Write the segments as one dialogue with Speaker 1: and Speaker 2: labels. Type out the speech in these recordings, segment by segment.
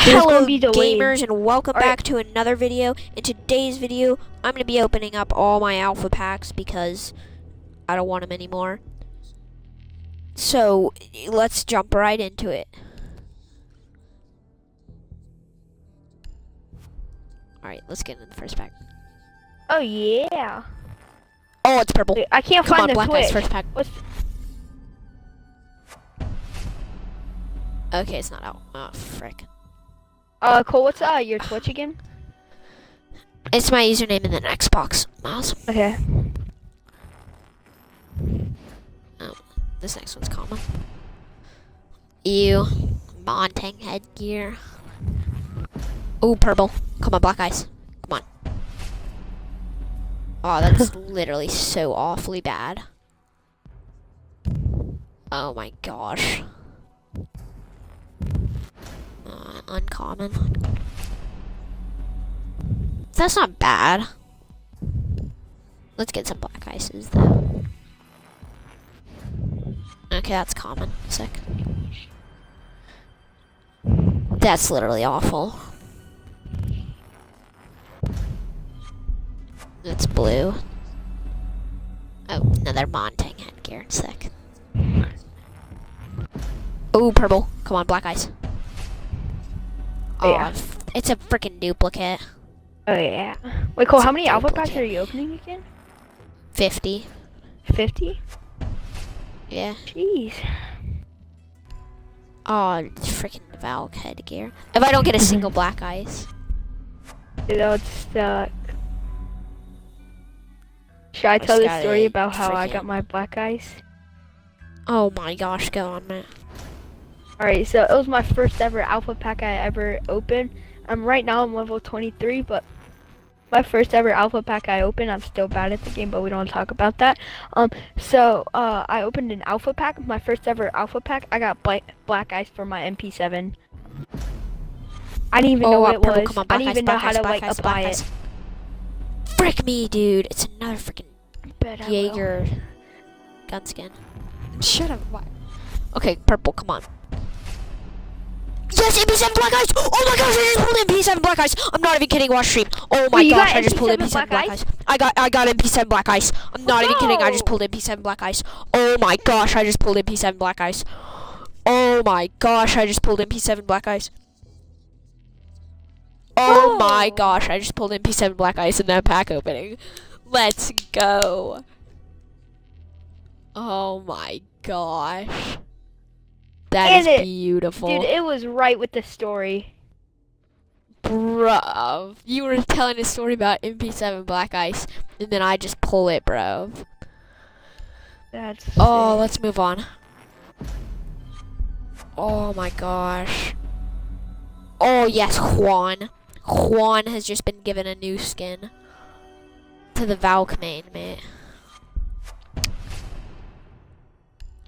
Speaker 1: Hello
Speaker 2: Good gamers, and welcome
Speaker 1: Alright.
Speaker 2: back to another video. In today's video, I'm going to be opening up all my alpha packs because I don't want them anymore. So, let's jump right into it. Alright, let's get into the first pack.
Speaker 1: Oh yeah.
Speaker 2: Oh, it's purple.
Speaker 1: Wait, I can't
Speaker 2: Come
Speaker 1: find
Speaker 2: on,
Speaker 1: the
Speaker 2: Black
Speaker 1: switch.
Speaker 2: Ice first pack.
Speaker 1: What's
Speaker 2: Okay, it's not out. Oh, frick.
Speaker 1: Cole, what's your Twitch again?
Speaker 2: It's my username in the Xbox. Awesome.
Speaker 1: Okay.
Speaker 2: Oh, this next one's common. Ew. Montang headgear. Oh, purple. Come on, Black Ice. Come on. Oh, that's literally so awfully bad. Oh my gosh. Uncommon. That's not bad. Let's get some Black Ices though. Okay, that's common. Sick. That's literally awful. It's blue. Oh, another Montang headgear. Sick. Oh, purple. Come on, Black Ice. Oh,
Speaker 1: Yeah.
Speaker 2: It's a freaking duplicate.
Speaker 1: Oh yeah. Wait, Cole,
Speaker 2: It's
Speaker 1: how
Speaker 2: a
Speaker 1: many alpha
Speaker 2: duplicate.
Speaker 1: packs are you opening again?
Speaker 2: 50.
Speaker 1: 50?
Speaker 2: Yeah.
Speaker 1: Jeez.
Speaker 2: Oh, freaking Valk headgear. If I don't get a single Black Ice.
Speaker 1: Dude, that would suck. Should I tell
Speaker 2: just
Speaker 1: the
Speaker 2: got
Speaker 1: story
Speaker 2: a
Speaker 1: about how I got
Speaker 2: freaking-
Speaker 1: my Black Ice?
Speaker 2: Oh my gosh, go on, man.
Speaker 1: Alright, so it was my first ever alpha pack I ever opened. Right now I'm level 23, but my first ever alpha pack I opened, I'm still bad at the game, but we don't talk about that. I opened an alpha pack, my first ever alpha pack. I got Black Ice for my mp7. I didn't even know what it
Speaker 2: purple,
Speaker 1: was.
Speaker 2: come on,
Speaker 1: I
Speaker 2: Black
Speaker 1: didn't
Speaker 2: Ice,
Speaker 1: even know
Speaker 2: Black
Speaker 1: how
Speaker 2: Ice,
Speaker 1: to
Speaker 2: Black
Speaker 1: like
Speaker 2: Ice,
Speaker 1: apply
Speaker 2: Black
Speaker 1: it.
Speaker 2: Ice. Frick me, dude. It's another freaking
Speaker 1: Bet I will.
Speaker 2: Jaeger gun skin. Shut up. Why? Okay, purple, come on. Yes, MP7 Black Ice! Oh my gosh, I just pulled MP7 Black Ice! I'm not even kidding, watch stream. Oh my
Speaker 1: Wait, you
Speaker 2: gosh,
Speaker 1: got
Speaker 2: I just pulled
Speaker 1: MP7
Speaker 2: MP7 Black
Speaker 1: Black
Speaker 2: Ice. I got MP7 Black Ice. I'm not even kidding, I just
Speaker 1: go!
Speaker 2: pulled MP7 Black Ice. Oh my gosh, I just pulled MP7 Black Ice. Oh my gosh, I just pulled MP7 Black Ice. Oh my gosh, I just pulled MP7 Black Ice in that pack opening. Let's go. Oh my gosh. That is beautiful.
Speaker 1: Dude, it was right with the story.
Speaker 2: Bruv. You were telling a story about MP7 Black Ice, and then I just pull it, bruv.
Speaker 1: That's
Speaker 2: Oh,
Speaker 1: sick.
Speaker 2: let's move on. Oh my gosh. Oh yes, Juan. Juan has just been given a new skin to the Valk main, mate.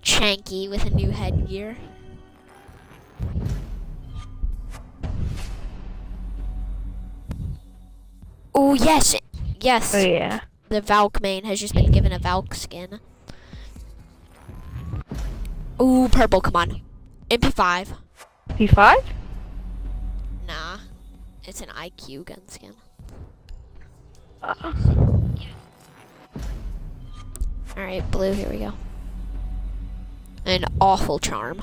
Speaker 2: Chanky with a new headgear. Oh yes, yes.
Speaker 1: Oh yeah.
Speaker 2: The Valk main has just been given a Valk skin. Ooh, purple, come on. MP5.
Speaker 1: P5?
Speaker 2: Nah. It's an IQ gun skin. Alright, blue, here we go. An awful charm.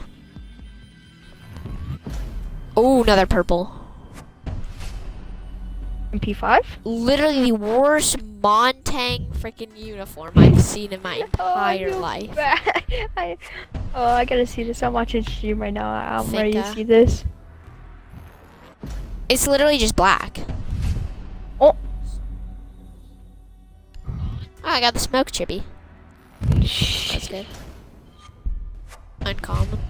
Speaker 2: Oh, another purple.
Speaker 1: P5?
Speaker 2: Literally the worst Montang freaking uniform I've seen in my entire
Speaker 1: Oh,
Speaker 2: life.
Speaker 1: I gotta see this. I'm watching stream right now. I'm ready to
Speaker 2: Finka.
Speaker 1: see this.
Speaker 2: It's literally just black.
Speaker 1: Oh.
Speaker 2: I got the smoke chippy. That's good. Uncommon.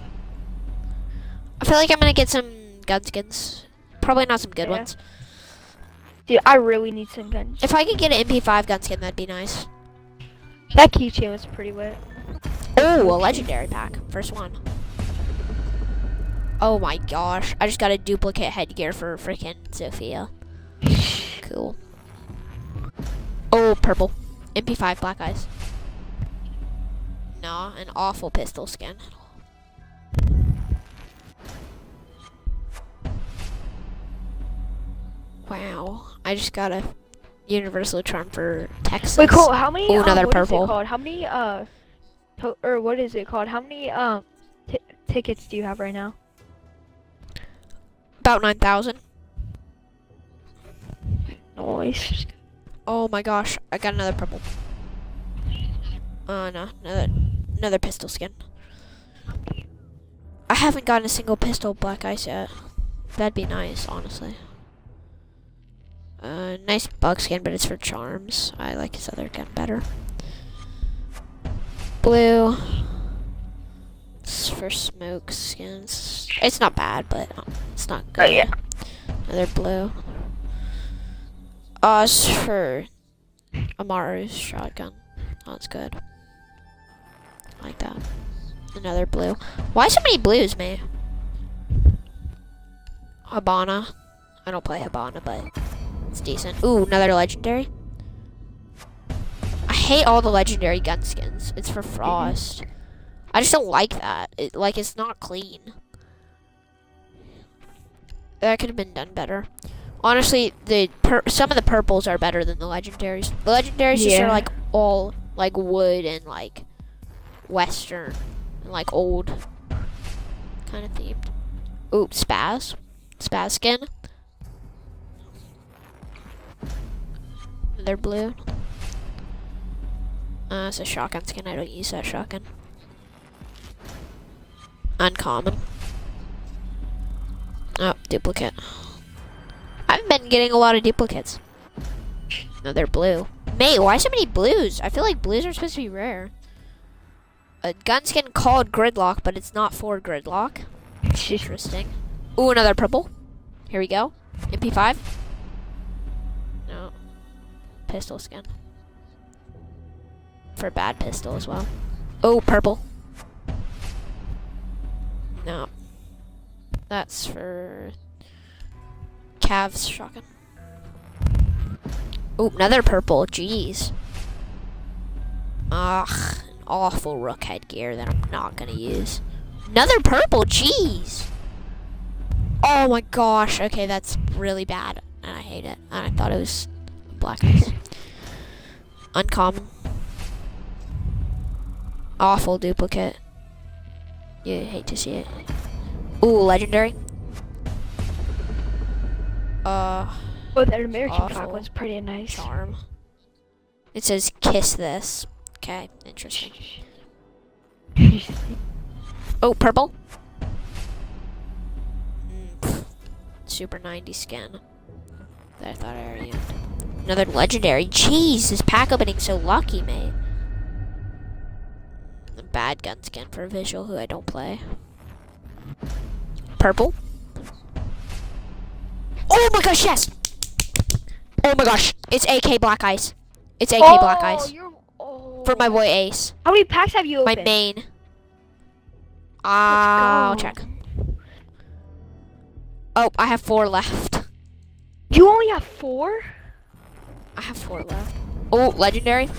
Speaker 2: I feel like I'm gonna get some gun skins. Probably not some good
Speaker 1: Yeah.
Speaker 2: ones.
Speaker 1: Dude, I really need some guns.
Speaker 2: If I could get an MP5 gun skin, that'd be nice.
Speaker 1: That keychain was pretty wet.
Speaker 2: Oh, a legendary pack. First one. Oh my gosh. I just got a duplicate headgear for freaking Sophia. Cool. Oh, purple. MP5 Black Eyes. Nah, an awful pistol skin. Wow. I just got a universal charm for Texas.
Speaker 1: Wait, Cole, how many?
Speaker 2: Ooh, another
Speaker 1: what is it
Speaker 2: purple.
Speaker 1: called? How many? Or what is it called? How many tickets do you have right now?
Speaker 2: About 9,000.
Speaker 1: Nice.
Speaker 2: Oh my gosh, I got another purple. No, another pistol skin. I haven't gotten a single pistol black ice yet. That'd be nice, honestly. Nice bug skin, but it's for charms. I like his other gun better. Blue. It's for smoke skins. It's not bad, but it's not good.
Speaker 1: Oh yeah.
Speaker 2: Another blue. It's for Amaru's shotgun. Oh, that's good. I like that. Another blue. Why so many blues, man? Habana. I don't play Habana, but it's decent. Ooh, another legendary. I hate all the legendary gun skins. It's for Frost. I just don't like that. It's not clean. That could have been done better. Honestly, some of the purples are better than the legendaries. The legendaries just are like all like wood and like western and like old kind of themed. Ooh, spaz skin. They're blue. It's a shotgun skin. I don't use that shotgun. Uncommon. Oh, duplicate. I've been getting a lot of duplicates. No, they're blue. Mate, why so many blues? I feel like blues are supposed to be rare. A gun skin called Gridlock, but it's not for Gridlock. Interesting. Ooh, another purple. Here we go. MP5. No. Pistol skin. For bad pistol as well. Oh, purple. No. That's for Cavs shotgun. Oh, another purple. Jeez. Ugh, an awful rook headgear that I'm not gonna use. Another purple. Jeez. Oh my gosh. Okay, that's really bad, and I hate it. And I thought it was black ice. Uncommon. Awful duplicate. You hate to see it. Ooh, legendary.
Speaker 1: Oh, that American flag one's pretty nice.
Speaker 2: Charm. It says kiss this. Okay, interesting. Oh, purple. Super 90 skin. That I thought I already owned. Another legendary. Jeez, this pack opening's so lucky, mate. A bad gun skin for Visual, who I don't play. Purple. Oh my gosh, yes! Oh my gosh, it's AK Black Ice. It's AK Black Ice. For my boy Ace.
Speaker 1: How many packs have you opened?
Speaker 2: My main. I'll check. Oh, I have 4 left.
Speaker 1: You only have 4?
Speaker 2: I have 4 left. Oh, legendary.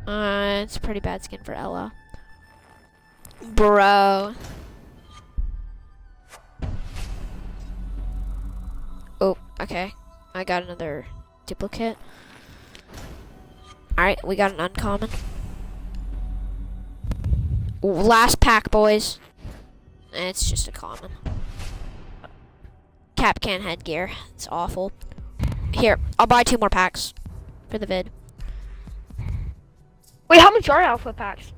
Speaker 2: It's a pretty bad skin for Ella. Bro. Oh, okay. I got another duplicate. Alright, we got an uncommon. Ooh, last pack, boys. It's just a common. Cap can headgear. It's awful. Here, I'll buy 2 more packs for the vid.
Speaker 1: Wait, how much are alpha packs?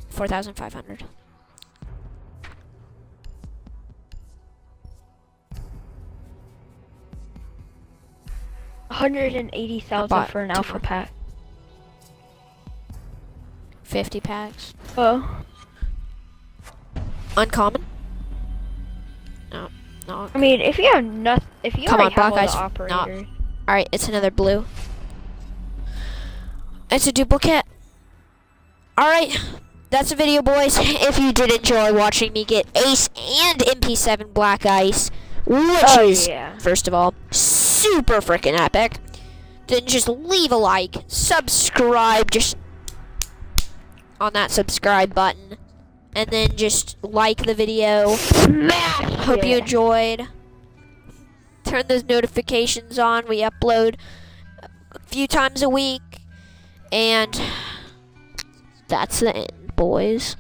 Speaker 2: 4,500.
Speaker 1: $180,000 for an alpha pack.
Speaker 2: 50 packs.
Speaker 1: Oh.
Speaker 2: Uncommon? No. No.
Speaker 1: I mean, if you have nothing, if you already have all the operators.
Speaker 2: Alright, it's another blue. It's a duplicate. Alright, that's a video, boys. If you did enjoy watching me get Ace and mp7 Black Ice, which is, first of all, super freaking epic, then just leave a like, subscribe, just on that subscribe button, and then just like the video.
Speaker 1: Smash
Speaker 2: Hope you
Speaker 1: it.
Speaker 2: enjoyed. Turn those notifications on. We upload a few times a week. And that's the end, boys.